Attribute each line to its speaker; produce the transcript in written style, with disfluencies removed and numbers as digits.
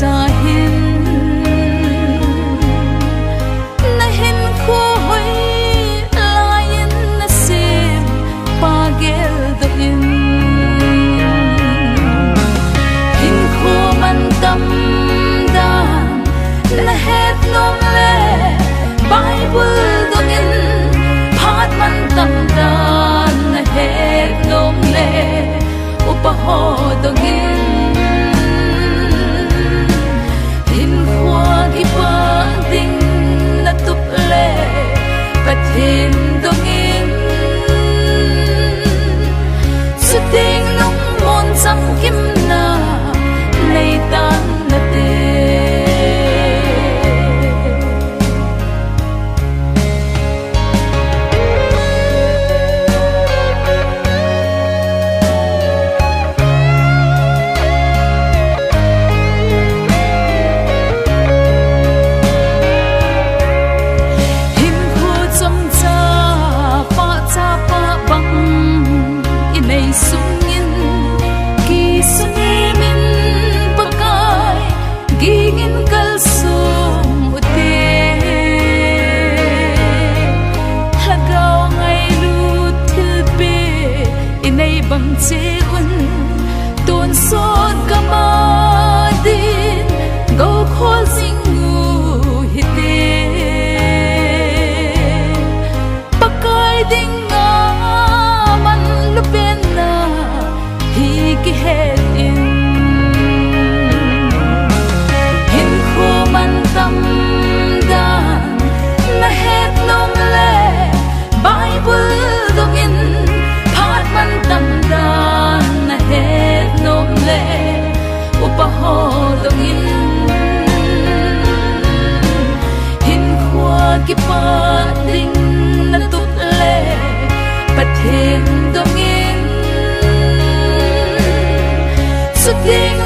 Speaker 1: sa hin na hin khu hoi lain na sim pagel do in hin khu man tam dan na het nom le Bible do in phat man tam dan na het nom le upaho do in Hin dong in su ting nong mon sang kim na nei tan na te bang che un ton son kama din go khol sing u hite pakai ding nga man lupen na hi ki het in hin khu man tam dan na het nom le Bible dong in man tam dan na het nom le upaho dong in hin khwa ki pa ding na tut le pathen dong in su ding